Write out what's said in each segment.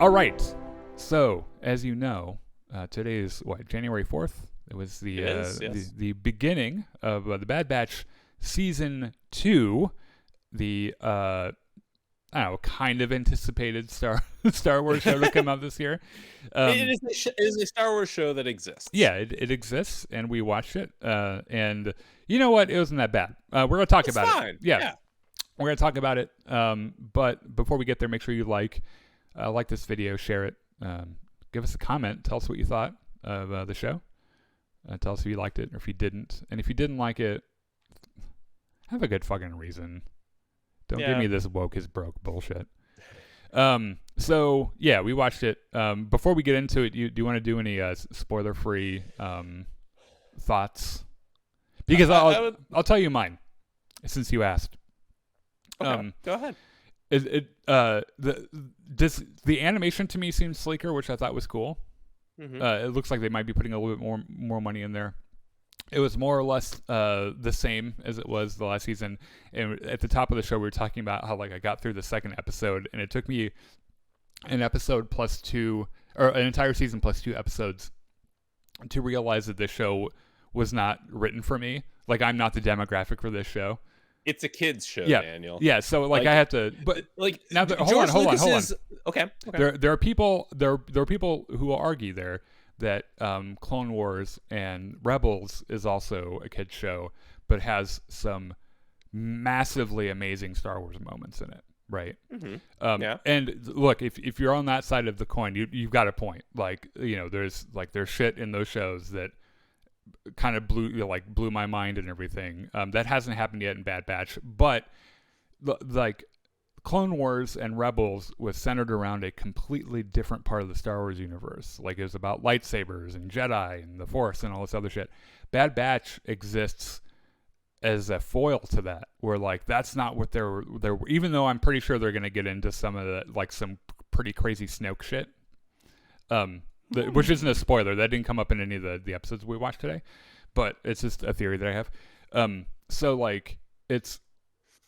All right. So, as you know, today is what, January 4th? It was the It is, yes. the beginning of the Bad Batch season 2, the I don't know, kind of anticipated Star Wars show to come out this year. It is a Star Wars show that exists. Yeah, it exists, and we watched it. And you know what? It wasn't that bad. We're going to talk It's about fine. it. Yeah. We're going to talk about it. But before we get there, make sure you like this video, share it, give us a comment, tell us what you thought of the show. Tell us if you liked it or if you didn't. And if you didn't like it, have a good fucking reason. Don't give me this woke is broke bullshit. So yeah, we watched it. Before we get into it, do you want to do any spoiler-free thoughts? Because I'll tell you mine, since you asked. Okay, go ahead. The animation to me seems sleeker, which I thought was cool. Mm-hmm. It looks like they might be putting a little bit more money in there. It was more or less the same as it was the last season. And at the top of the show, we were talking about how I got through the second episode, and it took me an episode plus 2, or an entire season plus 2 episodes, to realize that this show was not written for me. I'm not the demographic for this show. It's a kids show, yeah. Daniel. Yeah, so I have to, but now hold on. Okay. There are people who will argue there that Clone Wars and Rebels is also a kids show, but has some massively amazing Star Wars moments in it, right? Mm-hmm. Yeah. And look, if you're on that side of the coin, you've got a point. There's shit in those shows that kind of blew my mind and everything. That hasn't happened yet in Bad Batch, but Clone Wars and Rebels was centered around a completely different part of the Star Wars universe. It was about lightsabers and Jedi and the Force and all this other shit. Bad Batch exists as a foil to that, where that's not what they're even though I'm pretty sure they're going to get into some of the some pretty crazy Snoke shit. Which isn't a spoiler. That didn't come up in any of the episodes we watched today, but it's just a theory that I have. It's,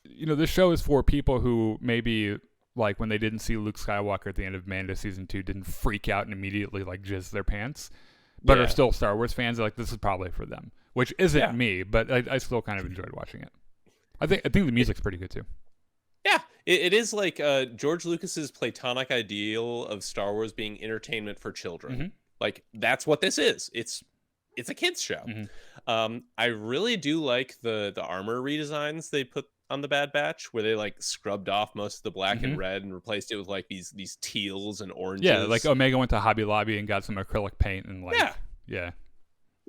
this show is for people who maybe when they didn't see Luke Skywalker at the end of Mando season 2 didn't freak out and immediately jizz their pants, but are still Star Wars fans. This is probably for them, which isn't me, but I still kind of enjoyed watching it. I think the music's pretty good too. Yeah, it is George Lucas's platonic ideal of Star Wars being entertainment for children. Mm-hmm. That's what this is. It's a kids show. Mm-hmm. I really do like the armor redesigns they put on the Bad Batch, where they scrubbed off most of the black and red and replaced it with these teals and oranges. Yeah, Omega went to Hobby Lobby and got some acrylic paint and yeah.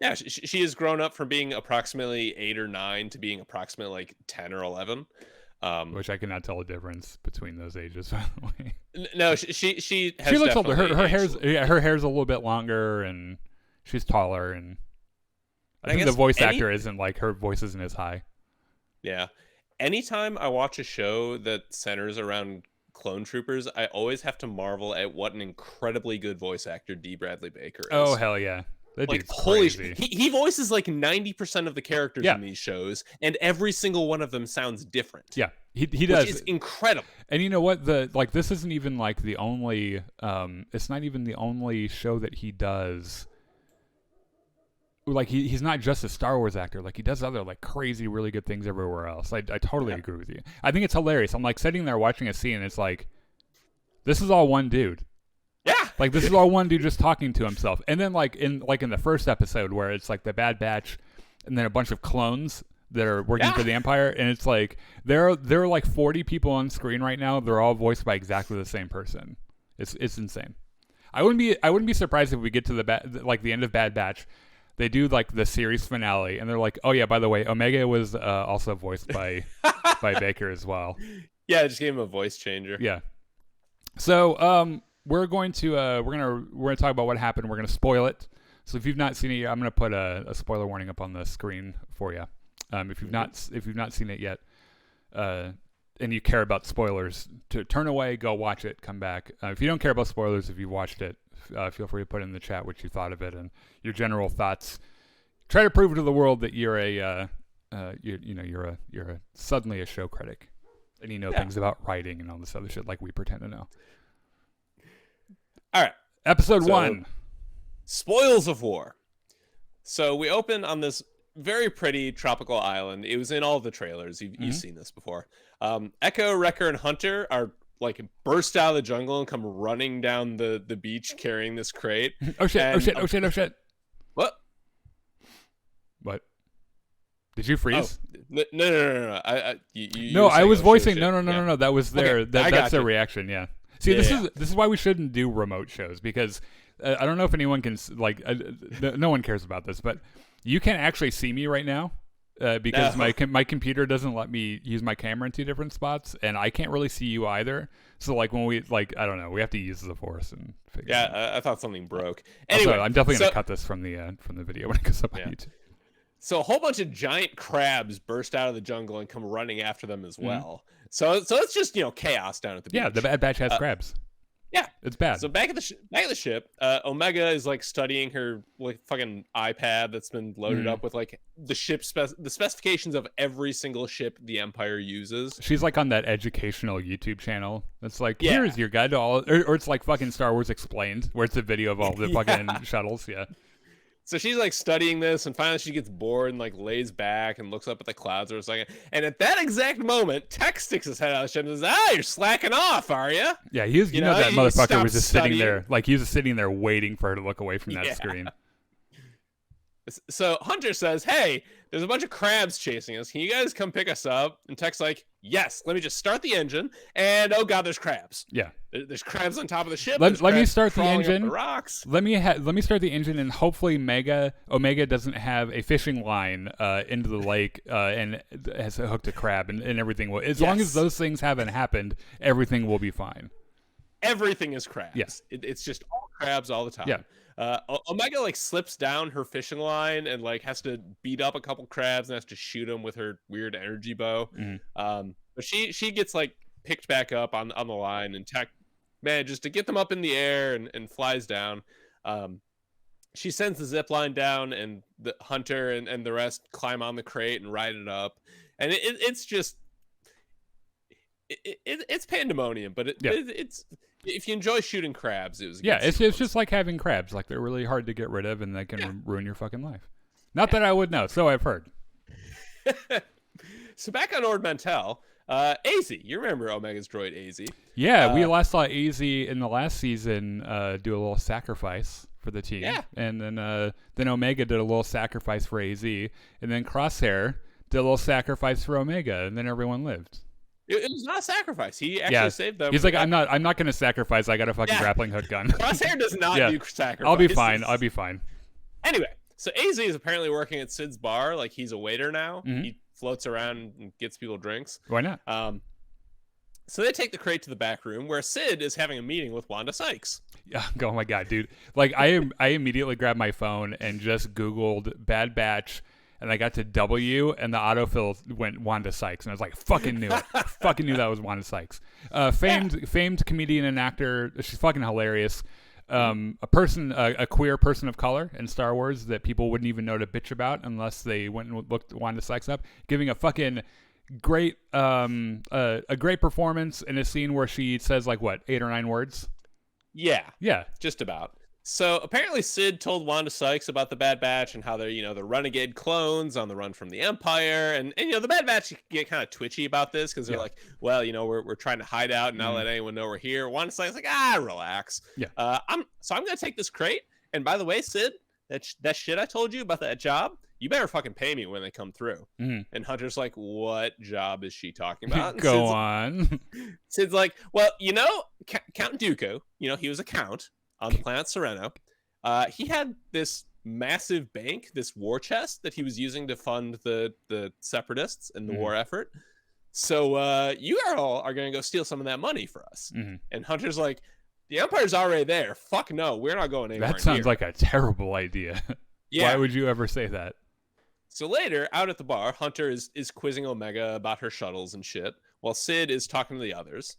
Yeah, she has grown up from being approximately 8 or 9 to being approximately 10 or 11. Which I cannot tell the difference between those ages, by the way. No, she has she looks older. Her hair's a little bit longer, and she's taller, and I think the voice actor isn't her voice isn't as high. Yeah. Anytime I watch a show that centers around clone troopers, I always have to marvel at what an incredibly good voice actor D. Bradley Baker is. Oh hell yeah. Holy shit. He voices 90% of the characters in these shows, and every single one of them sounds different. Yeah, he does. Which is incredible. And you know what? This isn't even the only. It's not even the only show that he does. He's not just a Star Wars actor. He does other crazy, really good things everywhere else. I totally agree with you. I think it's hilarious. I'm sitting there watching a scene, and it's this is all one dude. Yeah. This is all one dude just talking to himself. And then in the first episode where it's the Bad Batch and then a bunch of clones that are working for the Empire, and it's there are 40 people on screen right now. They're all voiced by exactly the same person. It's insane. I wouldn't be surprised if we get to the end of Bad Batch, they do the series finale and they're oh yeah, by the way, Omega was also voiced by by Baker as well. Yeah, I just gave him a voice changer. Yeah. So we're going to talk about what happened. We're going to spoil it. So if you've not seen it yet, I'm going to put a spoiler warning up on the screen for you. If you've not seen it yet, and you care about spoilers, to turn away, go watch it, come back. If you don't care about spoilers, if you watched it, feel free to put in the chat what you thought of it and your general thoughts. Try to prove to the world that you're you're suddenly a show critic, and you know things about writing and all this other shit we pretend to know. All right. Episode 1. Spoils of War. So we open on this very pretty tropical island. It was in all the trailers. You've seen this before. Echo, Wrecker, and Hunter are like burst out of the jungle and come running down the beach carrying this crate. Oh shit. What? Did you freeze? Oh, no. I was voicing. No. That was their. Okay, that's their reaction. Yeah. See, this is why we shouldn't do remote shows, because I don't know if anyone can no one cares about this, but you can't actually see me right now because my computer doesn't let me use my camera in 2 different spots, and I can't really see you either. So like when we I don't know, we have to use the Force and figure. Yeah, I thought something broke. Anyway, also, I'm definitely gonna cut this from the video when it goes up on YouTube. So a whole bunch of giant crabs burst out of the jungle and come running after them as well. So it's just chaos down at the beach. Yeah, the Bad Batch has crabs. Yeah, it's bad. So back at the ship, Omega is like studying her fucking iPad that's been loaded up with like the specifications of every single ship the Empire uses. She's like on that educational YouTube channel. It's like, here's your guide to all, or it's like fucking Star Wars Explained, where it's a video of all the fucking shuttles. Yeah. So she's like studying this, and finally she gets bored and like lays back and looks up at the clouds for a second. And at that exact moment, Tech sticks his head out of the ship and says, "You're slacking off, are you?" Yeah, you know that motherfucker was just sitting there, like he was just sitting there waiting for her to look away from that screen. So Hunter says, "Hey, there's a bunch of crabs chasing us. Can you guys come pick us up?" And Tech's like, "Yes, let me just start the engine." And oh god, there's crabs. Yeah. There's crabs on top of the ship. Let me start the engine. The rocks. Let me start the engine, and hopefully Omega doesn't have a fishing line into the lake and has hooked a crab, and everything will. As long as those things haven't happened, everything will be fine. Everything is crabs. Yes. It's just all crabs all the time. Yeah. Omega like slips down her fishing line and like has to beat up a couple crabs and has to shoot them with her weird energy bow. But she gets like picked back up on the line, and Tech manages to get them up in the air and flies down. She sends the zip line down, and the Hunter and the rest climb on the crate and ride it up, and it's just it's pandemonium, but it's if you enjoy shooting crabs, it was it's just like having crabs. Like they're really hard to get rid of, and they can ruin your fucking life. Not that I would know, so I've heard. So back on Ord Mantell, AZ, you remember Omega's droid AZ? Yeah, we last saw AZ in the last season do a little sacrifice for the team, and then Omega did a little sacrifice for AZ, and then Crosshair did a little sacrifice for Omega, and then everyone lived. It was not a sacrifice. He actually saved them. He's like, I'm not going to sacrifice. I got a fucking grappling hook gun. Crosshair does not do sacrifice. I'll be fine. Anyway, so AZ is apparently working at Sid's bar. Like he's a waiter now. He floats around and gets people drinks. Why not? So they take the crate to the back room where Sid is having a meeting with Wanda Sykes. Yeah, oh my god, dude! Like I immediately grabbed my phone and just Googled Bad Batch. And I got to W, and the autofill went Wanda Sykes, and I was like, "Fucking knew it! Fucking knew that was Wanda Sykes." Famed comedian and actor. She's fucking hilarious. A queer person of color in Star Wars that people wouldn't even know to bitch about unless they went and looked Wanda Sykes up. Giving a fucking great, a great performance in a scene where she says like what 8 or 9 words. Yeah, just about. So apparently Sid told Wanda Sykes about the Bad Batch and how they're, the renegade clones on the run from the Empire. And the Bad Batch get kind of twitchy about this because they're like, well, we're trying to hide out and not let anyone know we're here. Wanda Sykes like, relax. Yeah. I'm going to take this crate. And by the way, Sid, that shit I told you about that job, you better fucking pay me when they come through. And Hunter's like, what job is she talking about? Go on. Sid's like, well, Count Dooku, he was a count on the planet Sereno. He had this massive bank, this war chest that he was using to fund the separatists and the war effort. So you all are going to go steal some of that money for us. And Hunter's like, the Empire's already there. Fuck no, we're not going anywhere. That sounds like a terrible idea. Why would you ever say that? So later, out at the bar, Hunter is quizzing Omega about her shuttles and shit, while Sid is talking to the others.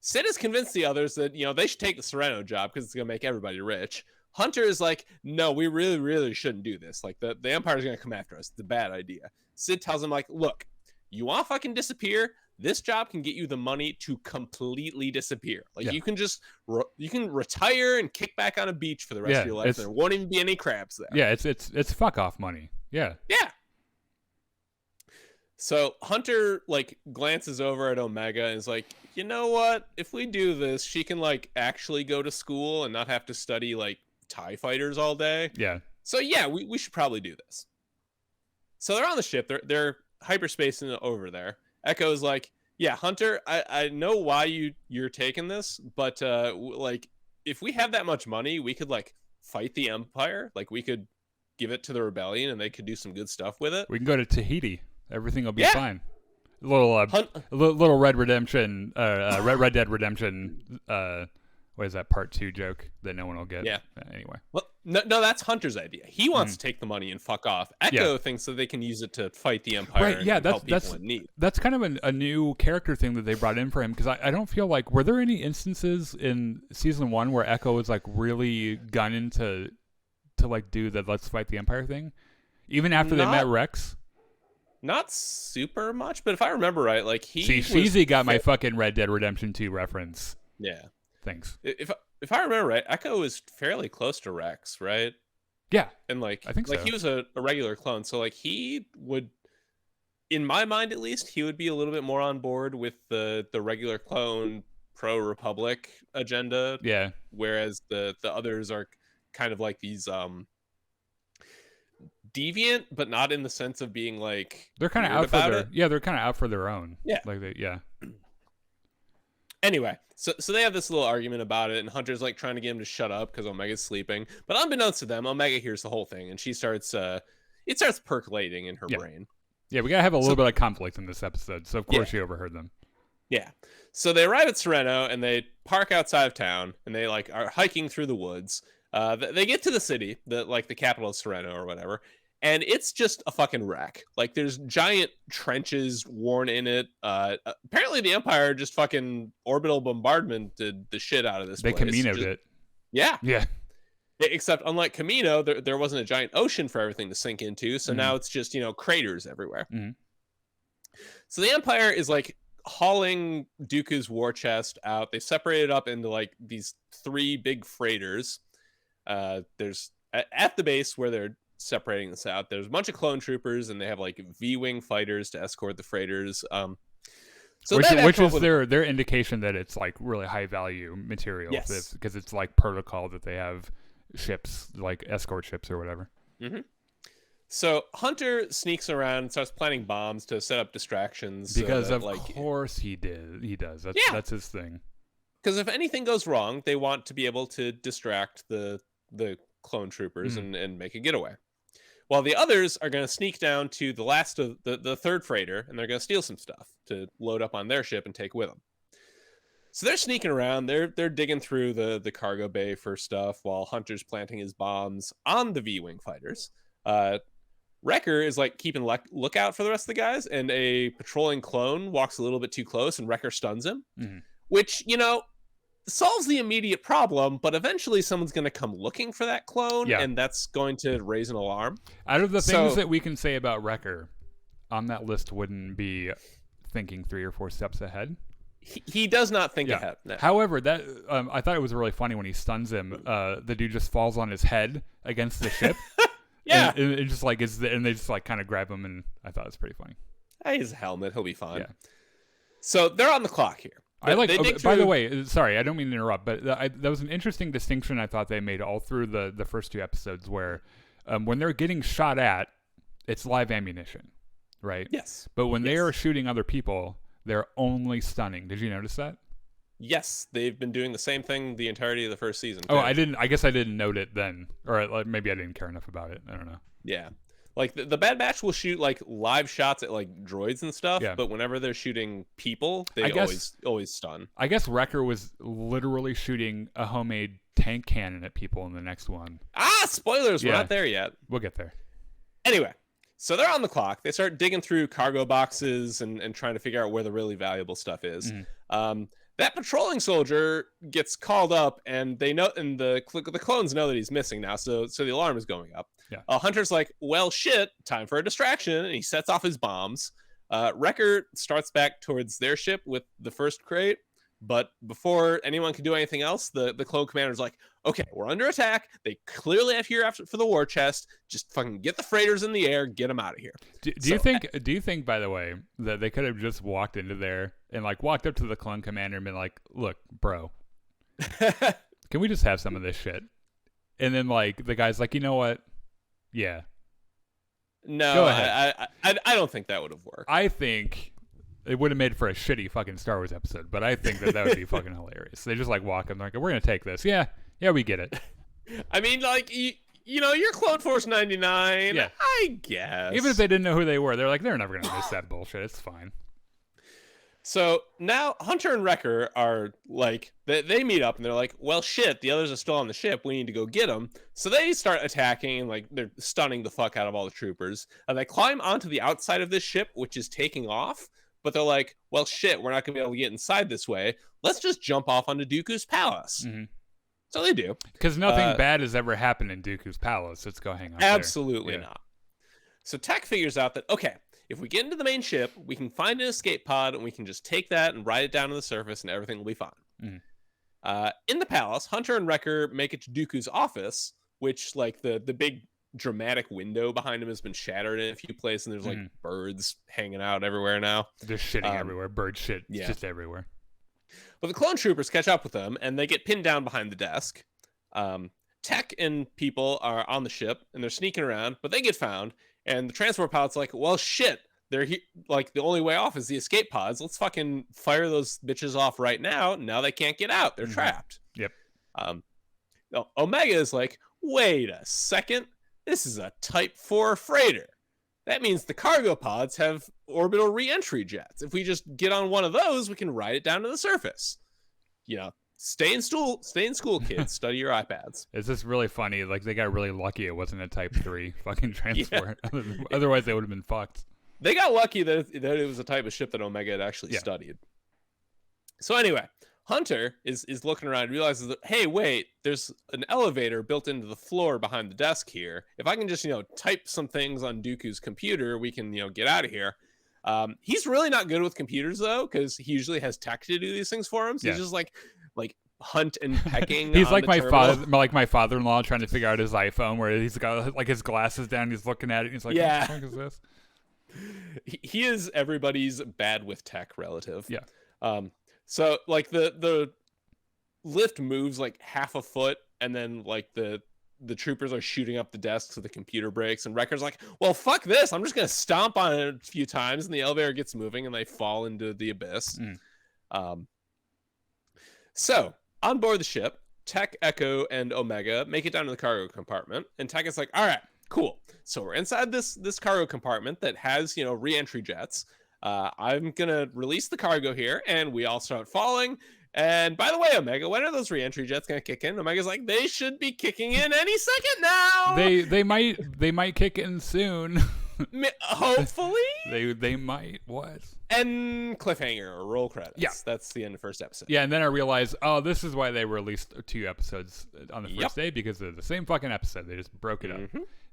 Sid has convinced the others that, they should take the Sereno job because it's going to make everybody rich. Hunter is like, no, we really, really shouldn't do this. Like, the Empire's going to come after us. It's a bad idea. Sid tells him, like, look, you want to fucking disappear? this job can get you the money to completely disappear. Like Yeah. you can just you can retire and kick back on a beach for the rest Yeah, of your life. There won't even be any crabs there. Yeah, it's fuck off money. Yeah. Yeah. So Hunter like glances over at Omega and is like, you know what? If we do this, she can like actually go to school and not have to study like TIE fighters all day. Yeah. So yeah, we should probably do this. So they're on the ship. They're hyperspacing over there. Echo's like, yeah, Hunter, I know why you're taking this, but like if we have that much money, we could like fight the Empire. Like we could give it to the rebellion and they could do some good stuff with it. We can go to Tahiti. Everything will be Yeah. fine. A little Red Redemption, Red Dead Redemption. What is that part 2 joke that no one will get? Yeah. Anyway. Well, no, that's Hunter's idea. He wants to take the money and fuck off. Echo thinks that they can use it to fight the Empire. Right, yeah, and help people in need. That's kind of a new character thing that they brought in for him, because I don't feel like, were there any instances in season 1 where Echo was like really gunning to like do the let's fight the Empire thing, even after they met Rex? Not super much, but if I remember right, like Sheezy got my fucking Red Dead Redemption 2 reference. Yeah. Thanks. If I remember right, Echo is fairly close to Rex, right? Yeah. And like I think like so. he was a regular clone, so like he would, in my mind at least, he would be a little bit more on board with the regular clone pro Republic agenda. Yeah. Whereas the others are kind of like these deviant, but not in the sense of being like they're kind of out for their they're kind of out for their own. Yeah. Like Anyway, so they have this little argument about it, and Hunter's like trying to get him to shut up because Omega's sleeping. But unbeknownst to them, Omega hears the whole thing, and she starts it starts percolating in her brain. Yeah, we gotta have a little bit of conflict in this episode, so of course she overheard them. Yeah. So they arrive at Sereno and they park outside of town, and they like are hiking through the woods. They get to the city, the capital of Sereno or whatever, and it's just a fucking wreck. Like there's giant trenches worn in it. Apparently the Empire just fucking orbital bombardmented the shit out of this place. They Camino'd it. Yeah. Yeah. Except unlike Camino, there wasn't a giant ocean for everything to sink into, so now it's just, craters everywhere. Mm-hmm. So the Empire is like hauling Dooku's war chest out. They separated up into like these 3 big freighters. There's at the base where they're separating this out, there's a bunch of clone troopers, and they have like V-wing fighters to escort the freighters. So which is their indication that it's like really high value material. Yes. Because it's like protocol that they have ships, like escort ships or whatever. Mm-hmm. So Hunter sneaks around and starts planting bombs to set up distractions. Because of course he does. That's his thing. Because if anything goes wrong, they want to be able to distract the clone troopers and make a getaway. While the others are going to sneak down to the last of the third freighter, and they're going to steal some stuff to load up on their ship and take with them. So they're sneaking around. They're digging through the cargo bay for stuff while Hunter's planting his bombs on the V-wing fighters. Wrecker is like keeping lookout for the rest of the guys, and a patrolling clone walks a little bit too close, and Wrecker stuns him, which solves the immediate problem, but eventually someone's going to come looking for that clone, and that's going to raise an alarm. Out of the things that we can say about Wrecker, on that list wouldn't be thinking 3 or 4 steps ahead. He does not think ahead. No. However, that I thought it was really funny when he stuns him. The dude just falls on his head against the ship. Yeah, and it just like and they just like kind of grab him, and I thought it was pretty funny. He has a helmet; he'll be fine. Yeah. So they're on the clock here. By the way, sorry, I don't mean to interrupt, but that was an interesting distinction I thought they made all through the first 2 episodes, where when they're getting shot at, it's live ammunition, right? Yes. But when they are shooting other people, they're only stunning. Did you notice that? Yes, they've been doing the same thing the entirety of the first season. Oh, I didn't. I guess I didn't note it then, or maybe I didn't care enough about it. I don't know. Yeah. Like the Bad Batch will shoot like live shots at like droids and stuff, but whenever they're shooting people, they always stun. I guess Wrecker was literally shooting a homemade tank cannon at people in the next one. Spoilers! We're not there yet. We'll get there. Anyway, so they're on the clock. They start digging through cargo boxes and trying to figure out where the really valuable stuff is. That patrolling soldier gets called up, and they know, and the clones know that he's missing now, so the alarm is going up. Yeah. Hunter's like, well, shit, time for a distraction, and he sets off his bombs. Wrecker starts back towards their ship with the first crate, but before anyone can do anything else, the clone commander's like, okay, we're under attack. They clearly have here after for the war chest. Just fucking get the freighters in the air, get them out of here. Do you think, by the way, that they could have just walked into there and like walked up to the clone commander and been like, look, bro, can we just have some of this shit? And then like the guy's like, you know what? Yeah. No, I don't think that would have worked. I think it would have made for a shitty fucking Star Wars episode, but I think that would be fucking hilarious. They just like walk in, like, we're gonna take this. Yeah, we get it. I mean, like, you know, you're Clone Force 99. Yeah. I guess. Even if they didn't know who they were, they're like, they're never gonna miss that bullshit. It's fine. So now Hunter and Wrecker are like, they meet up and they're like, well, shit, the others are still on the ship. We need to go get them. So they start attacking and like they're stunning the fuck out of all the troopers. And they climb onto the outside of this ship, which is taking off. But they're like, well, shit, we're not going to be able to get inside this way. Let's just jump off onto Dooku's palace. Mm-hmm. So they do. Because nothing bad has ever happened in Dooku's palace. Let's go hang out Absolutely there. not. So Tech figures out that, okay, if we get into the main ship, we can find an escape pod and we can just take that and ride it down to the surface and everything will be fine. Mm-hmm. In the palace, Hunter and Wrecker make it to Dooku's office, which like the big dramatic window behind him has been shattered in a few places, and there's like birds hanging out everywhere now. Just shitting everywhere. Bird shit. Yeah. Just everywhere. But the clone troopers catch up with them and they get pinned down behind the desk. Tech and people are on the ship and they're sneaking around, but they get found. And the transport pilot's like, well, shit, they're like the only way off is the escape pods. Let's fucking fire those bitches off right now. Now they can't get out. They're trapped. Yep. Omega is like, wait a second. This is a Type 4 freighter. That means the cargo pods have orbital re-entry jets. If we just get on one of those, we can ride it down to the surface. You know, stay in school, kids. Study your iPads. It's just really funny. Like, they got really lucky it wasn't a Type 3 fucking transport. Yeah. Otherwise, they would have been fucked. They got lucky that it was a type of ship that Omega had actually studied. So anyway, Hunter is looking around and realizes that, hey, wait, there's an elevator built into the floor behind the desk here. If I can just, type some things on Dooku's computer, we can, get out of here. He's really not good with computers, though, because he usually has Tech to do these things for him. So he's just like hunt and pecking. He's like my father-in-law trying to figure out his iPhone, where he's got like his glasses down, he's looking at it, and he's like, yeah. What the fuck is this? He is everybody's bad with tech relative. Yeah. So like the lift moves like half a foot, and then like the troopers are shooting up the desk so the computer breaks, and Wrecker's like, well, fuck this, I'm just gonna stomp on it a few times, and the elevator gets moving and they fall into the abyss. So on board the ship, Tech, Echo, and Omega make it down to the cargo compartment, and Tech is like, all right, cool, so we're inside this cargo compartment that has re-entry jets. I'm gonna release the cargo here, and we all start falling. And by the way, Omega, when are those re-entry jets gonna kick in? Omega's like, they should be kicking in any second now. They might kick in soon. Hopefully. they might. What? And cliffhanger or roll credits. Yeah, that's the end of the first episode. Yeah, and then I realized, oh, this is why they released 2 episodes on the first day, because they're the same fucking episode. They just broke it up.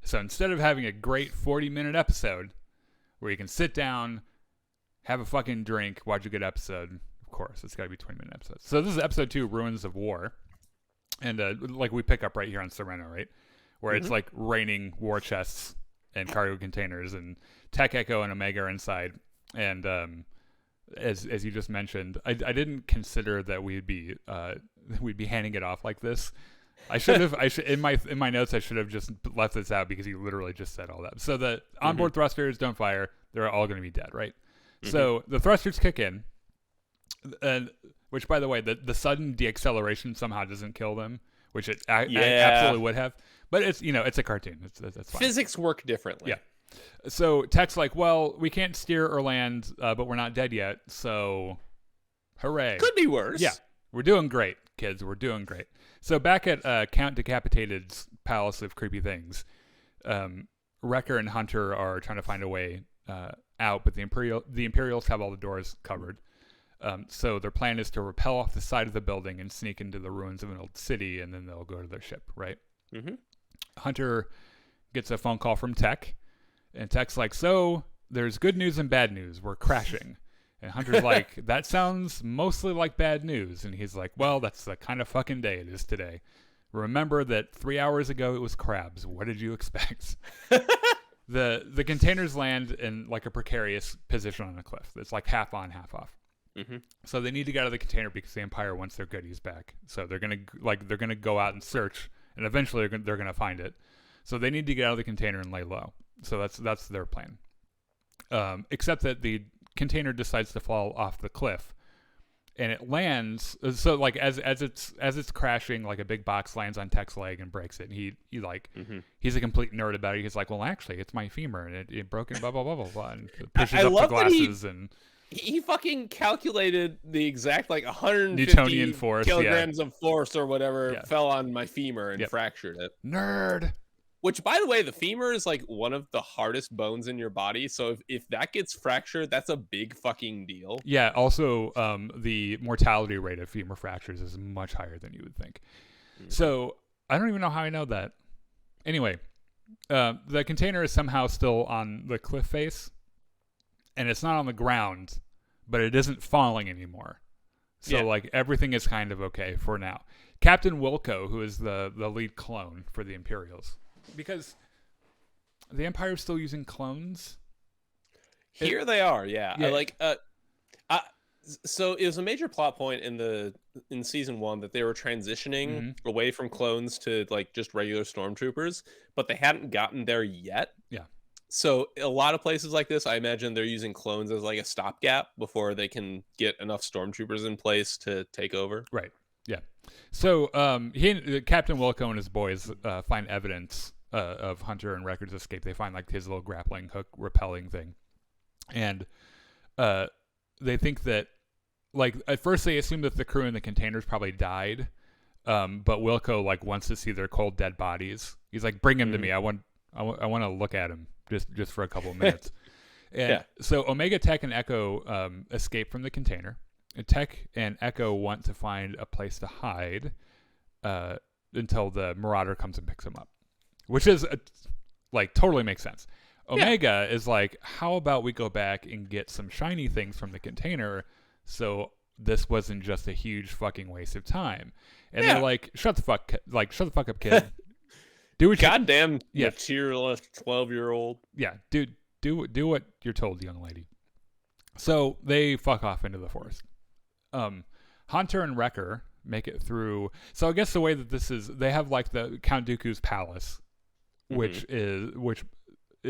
So instead of having a great 40-minute episode where you can sit down, have a fucking drink, watch a good episode, of course, it's got to be 20-minute episodes. So this is episode 2, Ruins of War. And like we pick up right here on Sereno, right? Where it's like raining war chests and cargo containers, and Tech, Echo, and Omega are inside. And as you just mentioned, I didn't consider that we'd be handing it off like this. I should have. In my notes, I should have just left this out because he literally just said all that. So the onboard thrusters don't fire; they're all going to be dead, right? So the thrusters kick in, and which, by the way, the sudden deacceleration somehow doesn't kill them, which it absolutely would have. But it's it's a cartoon. That's fine. Physics work differently. Yeah. So Tech's like, well, we can't steer or land, but we're not dead yet, so hooray. Could be worse. Yeah. We're doing great, kids. We're doing great. So back at Count Decapited's Palace of Creepy Things, Wrecker and Hunter are trying to find a way out, but the Imperials have all the doors covered. So their plan is to rappel off the side of the building and sneak into the ruins of an old city, and then they'll go to their ship, right? Hunter gets a phone call from Tech, and Tech's like, so there's good news and bad news. We're crashing. And Hunter's like, that sounds mostly like bad news. And he's like, well, that's the kind of fucking day it is today. Remember that 3 hours ago it was crabs. What did you expect? The containers land in like a precarious position on a cliff. It's like half on, half off. Mm-hmm. So they need to get out of the container because the Empire wants their goodies back. So they're gonna go out and search, and eventually they're gonna find it. So they need to get out of the container and lay low. So that's their plan. Except that the container decides to fall off the cliff, and it lands. So like as it's crashing, like a big box lands on Tech's leg and breaks it. And he he's a complete nerd about it. He's like, well, actually, it's my femur, and it broke it. Blah blah blah blah blah. And pushes up the glasses and. He fucking calculated the exact 150 Newtonian force, kilograms of force or whatever fell on my femur and fractured it. Nerd. Which, by the way, the femur is one of the hardest bones in your body. So if that gets fractured, that's a big fucking deal. Yeah. Also, the mortality rate of femur fractures is much higher than you would think. So I don't even know how I know that. Anyway, the container is somehow still on the cliff face. And it's not on the ground, but it isn't falling anymore. So, everything is kind of okay for now. Captain Wilco, who is the lead clone for the Imperials, because the Empire is still using clones. Here they are, yeah. So it was a major plot point in season 1 that they were transitioning away from clones to just regular stormtroopers, but they hadn't gotten there yet. Yeah. So a lot of places like this, I imagine they're using clones as a stopgap before they can get enough stormtroopers in place to take over. Right. Yeah. So Captain Wilco and his boys find evidence of Hunter and Wrecker's escape. They find his little grappling hook rappelling thing, and they think that at first they assume that the crew in the containers probably died, but Wilco wants to see their cold dead bodies. He's like, bring him to me. I want to look at him. Just for a couple of minutes. And so Omega, Tech, and Echo escape from the container. And Tech and Echo want to find a place to hide until the Marauder comes and picks them up. Which is, totally makes sense. Omega is like, how about we go back and get some shiny things from the container so this wasn't just a huge fucking waste of time. And they're like, shut the fuck up, kid. Do what goddamn materialist 12-year-old. Yeah, dude, do what you're told, young lady. So they fuck off into the forest. Hunter and Wrecker make it through. So I guess the way that this is, they have the Count Dooku's palace, which is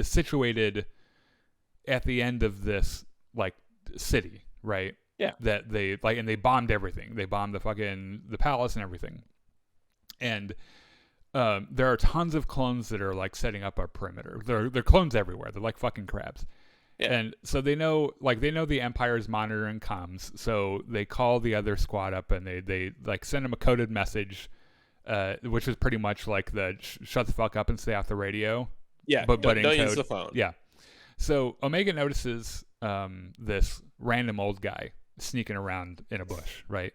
situated at the end of this city, right? Yeah. That they and they bombed everything. They bombed the palace and everything, and. There are tons of clones that are setting up a perimeter. They're clones everywhere. They're like fucking crabs. Yeah. And so they know the Empire's monitoring comms. So they call the other squad up and they send them a coded message, which is pretty much the shut the fuck up and stay off the radio. Yeah. But don't in use code. the phone. Yeah. So Omega notices this random old guy sneaking around in a bush, right?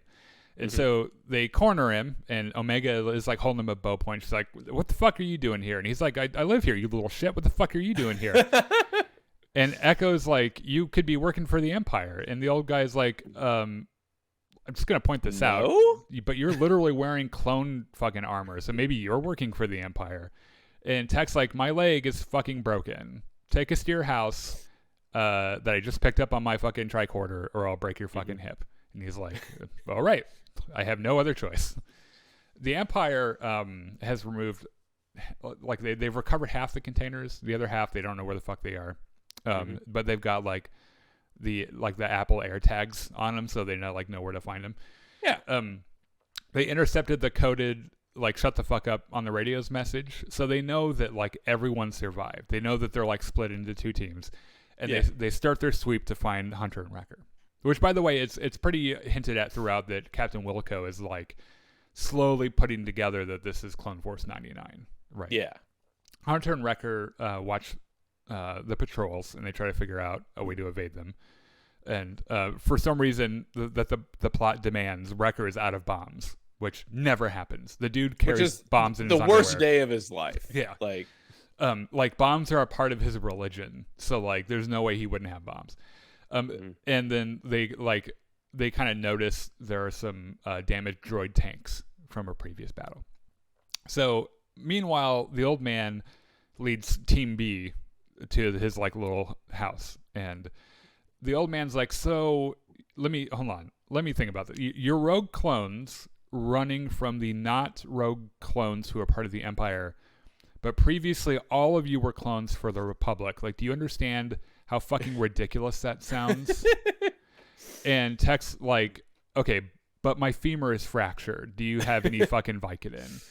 And so they corner him, and Omega is holding him a bow point. She's like, what the fuck are you doing here? And he's like, I live here, you little shit. What the fuck are you doing here? And Echo's like, you could be working for the Empire. And the old guy's like, I'm just going to point this out. But you're literally wearing clone fucking armor, so maybe you're working for the Empire. And Tech's like, my leg is fucking broken. Take us to your house that I just picked up on my fucking tricorder, or I'll break your fucking hip. And he's like, all right. I have no other choice. The Empire has removed, they've recovered half the containers. The other half, they don't know where the fuck they are. But they've got the Apple AirTags on them, so they know where to find them. Yeah. They intercepted the coded shut the fuck up on the radio's message, so they know that everyone survived. They know that they're split into two teams, and they start their sweep to find Hunter and Wrecker. Which, by the way, it's pretty hinted at throughout that Captain Wilco is slowly putting together that this is Clone Force 99, right? Yeah. Hunter and Wrecker watch the patrols, and they try to figure out a way to evade them. And for some reason, the plot demands Wrecker is out of bombs, which never happens. The dude carries bombs in his underwear. The worst day of his life. Yeah. Like bombs are a part of his religion, so like there's no way he wouldn't have bombs. And then they kind of notice there are some damaged droid tanks from a previous battle. So meanwhile, the old man leads Team B to his like little house, and the old man's like, so let me think about that. Your rogue clones running from the not rogue clones who are part of the Empire, but previously all of you were clones for the Republic. Like, do you understand how fucking ridiculous that sounds? And Tech's like, okay, but my femur is fractured. Do you have any fucking Vicodin?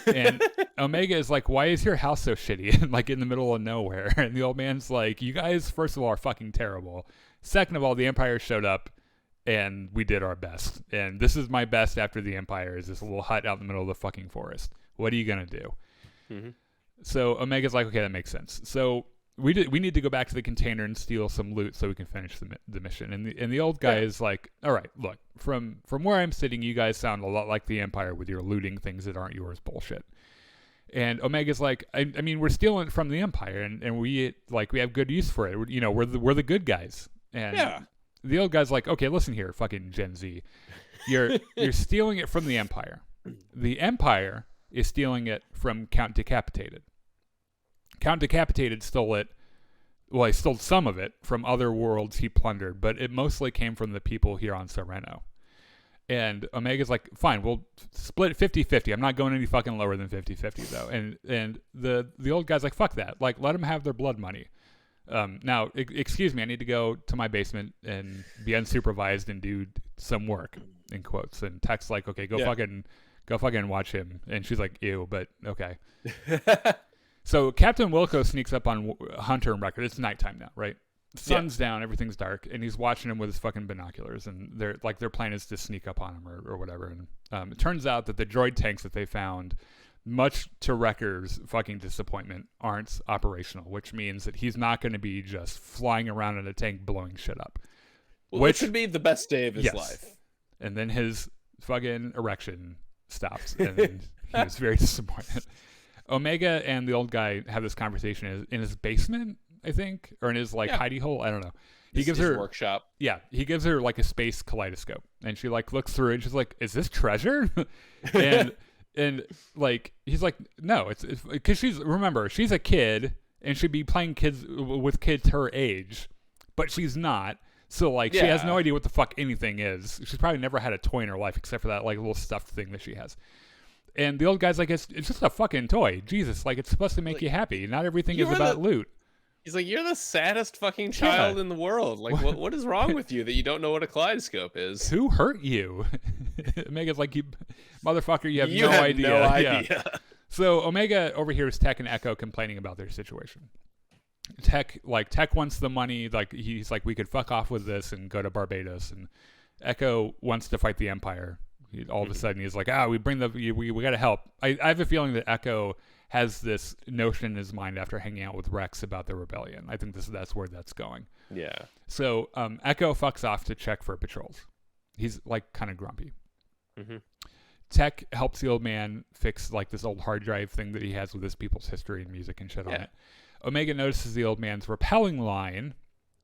And Omega is like, why is your house so shitty and like in the middle of nowhere? And the old man's like, you guys, first of all, are fucking terrible. Second of all, the Empire showed up and we did our best. And this is my best after the Empire, is this little hut out in the middle of the fucking forest. What are you going to do? Mm-hmm. So Omega's like, okay, that makes sense. So we need to go back to the container and steal some loot so we can finish the mission. And the old guy is like, all right, look, from where I'm sitting, you guys sound a lot like the Empire with your looting things that aren't yours bullshit. And Omega's like, I mean, we're stealing from the Empire, and we have good use for it. You know, we're the good guys. And the old guy's like, okay, listen here, fucking Gen Z, you're stealing it from the Empire. The Empire is stealing it from Count Decapitated. Count Decapitated stole it. Well, he stole some of it from other worlds he plundered, but it mostly came from the people here on Sereno. And Omega's like, fine, we'll split 50-50. I'm not going any fucking lower than 50-50, though. And the old guy's like, fuck that. Like, let them have their blood money. Now, excuse me, I need to go to my basement and be unsupervised and do some work, in quotes. And Tech's like, okay, go fucking watch him. And she's like, ew, but okay. So Captain Wilco sneaks up on Hunter and Wrecker. It's nighttime now, right? Sun's down, everything's dark, and he's watching him with his fucking binoculars. And their plan is to sneak up on him or whatever. And it turns out that the droid tanks that they found, much to Wrecker's fucking disappointment, aren't operational, which means that he's not going to be just flying around in a tank blowing shit up. Which would be the best day of his life. And then his fucking erection stops, and he was very disappointed. Omega and the old guy have this conversation in his basement, I think, or in his hidey hole. I don't know. He gives her workshop. Yeah, he gives her like a space kaleidoscope, and she like looks through it, and she's like, "Is this treasure?" and like he's like, "No, it's because she's a kid and should be playing with kids her age, but she's not." So like she has no idea what the fuck anything is. She's probably never had a toy in her life except for that like little stuffed thing that she has. And the old guy's like, it's just a fucking toy. Jesus, like it's supposed to make you happy. Not everything is about loot. He's like, you're the saddest fucking child in the world. Like, what is wrong with you that you don't know what a kaleidoscope is? Who hurt you? Omega's like, you motherfucker, you have no idea. No idea. Yeah. So Omega overhears Tech and Echo complaining about their situation. Tech wants the money. Like he's like, we could fuck off with this and go to Barbados. And Echo wants to fight the Empire. All of a sudden, he's like, we got to help. I have a feeling that Echo has this notion in his mind after hanging out with Rex about the rebellion. I think that's where that's going. Yeah. So Echo fucks off to check for patrols. He's like kind of grumpy. Mm-hmm. Tech helps the old man fix like this old hard drive thing that he has with his people's history and music and shit on it. Omega notices the old man's rappelling line,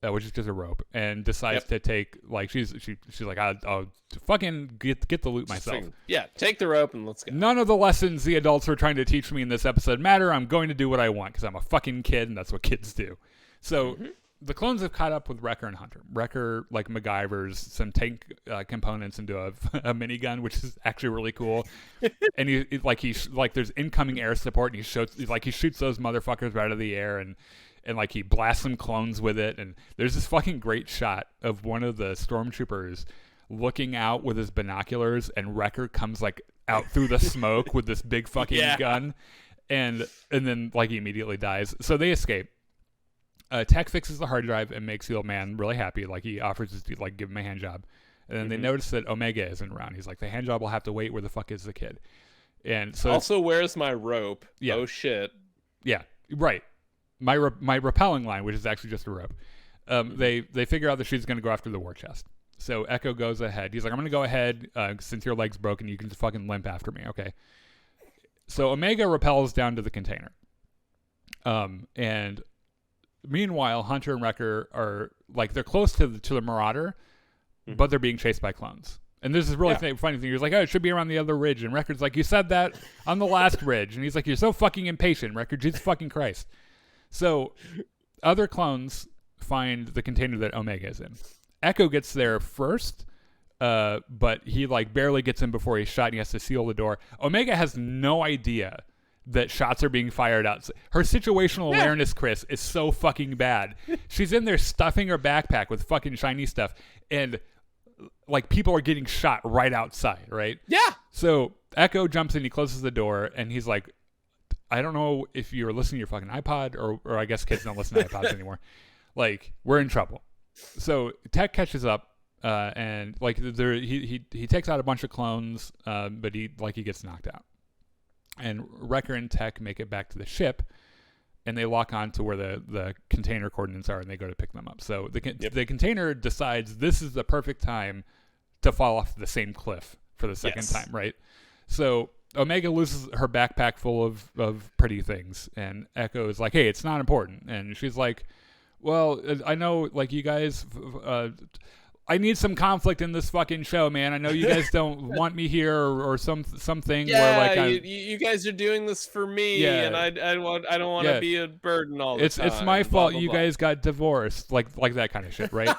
which is just a rope, and decides to take like she's like, I'll fucking get the loot myself. Yeah, take the rope and let's go. None of the lessons the adults were trying to teach me in this episode matter. I'm going to do what I want because I'm a fucking kid, and that's what kids do. So the clones have caught up with Wrecker and Hunter. Wrecker like MacGyver's some tank components into a minigun, which is actually really cool. And he's there's incoming air support, and he shoots those motherfuckers right out of the air, and like he blasts some clones with it. And there's this fucking great shot of one of the stormtroopers looking out with his binoculars, and Wrecker comes like out through the smoke with this big fucking gun, and then like he immediately dies. So they escape. Tech fixes the hard drive and makes the old man really happy. Like he offers to like give him a hand job, and then they notice that Omega isn't around. He's like, the hand job will have to wait. Where the fuck is the kid? And so also, where's my rope? Yeah. Oh shit. Yeah, right. My rappelling line, which is actually just a rope. They figure out that she's going to go after the war chest. So Echo goes ahead. He's like, I'm going to go ahead since your leg's broken. You can just fucking limp after me, okay? So Omega rappels down to the container. And meanwhile, Hunter and Wrecker are like they're close to the Marauder, but they're being chased by clones. And there's this really funny thing. He's like, oh, it should be around the other ridge. And Wrecker's like, you said that on the last ridge. And he's like, you're so fucking impatient, Wrecker. Jesus fucking Christ. So other clones find the container that Omega is in. Echo gets there first, but he like barely gets in before he's shot and he has to seal the door. Omega has no idea that shots are being fired out. Her situational awareness, Chris, is so fucking bad. She's in there stuffing her backpack with fucking shiny stuff, and like people are getting shot right outside, right? Yeah. So Echo jumps in, he closes the door, and he's like, I don't know if you're listening to your fucking iPod, or I guess kids don't listen to iPods anymore. Like, we're in trouble. So Tech catches up, and like he takes out a bunch of clones, but he gets knocked out. And Wrecker and Tech make it back to the ship, and they lock on to where the container coordinates are, and they go to pick them up. So the container decides this is the perfect time to fall off the same cliff for the second time, right? So Omega loses her backpack full of pretty things, and Echo is like, hey, it's not important. And she's like, well, I know, like, you guys... I need some conflict in this fucking show, man. I know you guys don't want me here or something. Yeah, where like you guys are doing this for me, and I don't want to be a burden all the time. It's my fault. Blah, you blah. guys got divorced, like that kind of shit, right?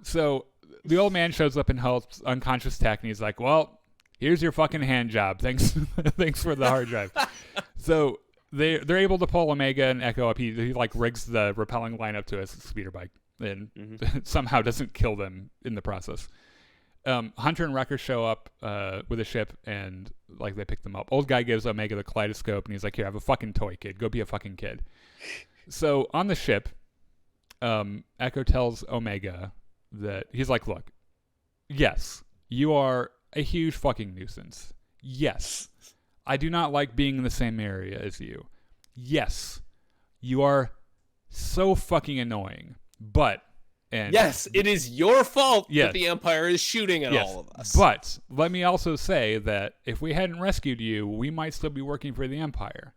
So the old man shows up and helps unconscious Tech, and he's like, "Well, here's your fucking hand job. Thanks, thanks for the hard drive." So they're able to pull Omega and Echo up. He like rigs the rappelling line up to a speeder bike, and somehow doesn't kill them in the process. Hunter and Wrecker show up with a ship, and like they pick them up. Old guy gives Omega the kaleidoscope, and he's like, "Here, have a fucking toy, kid. Go be a fucking kid." So on the ship, Echo tells Omega that he's like, "Look, yes, you are a huge fucking nuisance. Yes, I do not like being in the same area as you. Yes, you are so fucking annoying. But yes, it is your fault that the Empire is shooting at all of us. But let me also say that if we hadn't rescued you, we might still be working for the Empire.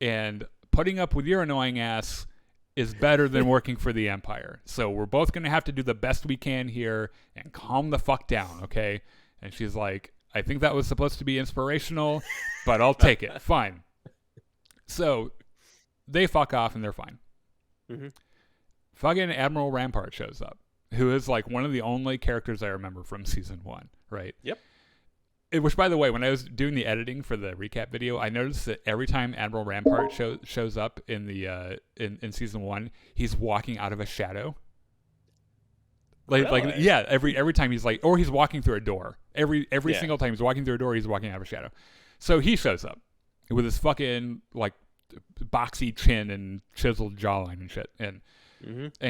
And putting up with your annoying ass is better than working for the Empire. So we're both going to have to do the best we can here and calm the fuck down, okay?" And she's like, "I think that was supposed to be inspirational, but I'll take it. Fine." So they fuck off and they're fine. Fucking Admiral Rampart shows up, who is like one of the only characters I remember from season 1, right? Yep. Which, by the way, when I was doing the editing for the recap video, I noticed that every time Admiral Rampart shows up in the in season 1, he's walking out of a shadow. Like yeah, every time he's like, or he's walking through a door. Every single time he's walking through a door, he's walking out of a shadow. So he shows up with his fucking like boxy chin and chiseled jawline and shit, and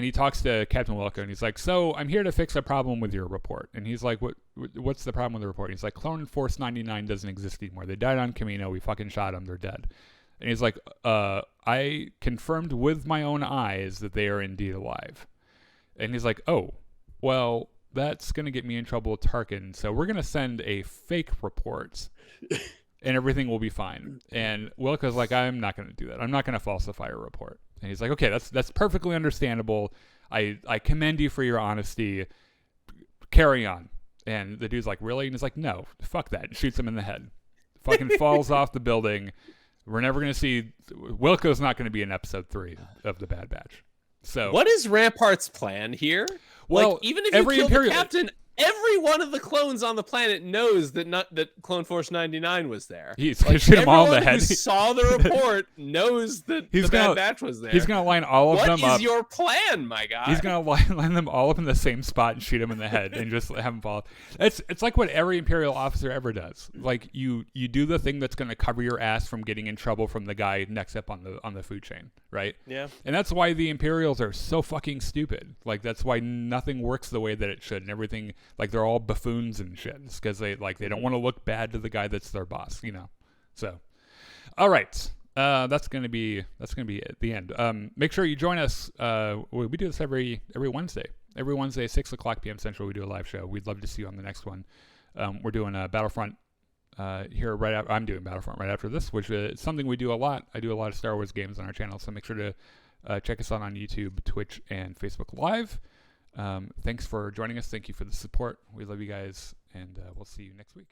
he talks to Captain Wilco, and he's like, "So I'm here to fix a problem with your report." And he's like, "What's the problem with the report?" And he's like, "Clone Force 99 doesn't exist anymore. They died on Kamino. We fucking shot them. They're dead." And he's like, "I confirmed with my own eyes that they are indeed alive." And he's like, "Oh, well, that's going to get me in trouble with Tarkin, so we're going to send a fake report, and everything will be fine." And Wilco's like, "I'm not going to do that. I'm not going to falsify a report." And he's like, "Okay, that's perfectly understandable. I commend you for your honesty. Carry on." And the dude's like, "Really?" And he's like, "No, fuck that," and shoots him in the head. Fucking falls off the building. We're never going to see... Wilco's not going to be in episode 3 of The Bad Batch. So what is Rampart's plan here? Well, like, even if you kill the captain, every one of the clones on the planet knows that Clone Force 99 was there. He's gonna shoot them all in the head. Everyone who saw the report knows that the Bad Batch was there. He's gonna line all of them up. What is your plan, my guy? He's gonna line them all up in the same spot and shoot them in the head and just have them fall. It's like what every Imperial officer ever does. Like you do the thing that's gonna cover your ass from getting in trouble from the guy next up on the food chain, right? Yeah. And that's why the Imperials are so fucking stupid. Like that's why nothing works the way that it should, and everything. Like they're all buffoons and shit because they don't want to look bad to the guy that's their boss, you know. So, all right, that's gonna be at the end. Make sure you join us. We do this every Wednesday. Every Wednesday, 6:00 p.m. Central, we do a live show. We'd love to see you on the next one. We're doing a Battlefront here right after. I'm doing Battlefront right after this, which is something we do a lot. I do a lot of Star Wars games on our channel, so make sure to check us out on YouTube, Twitch, and Facebook Live. Thanks for joining us. Thank you for the support. We love you guys, and we'll see you next week.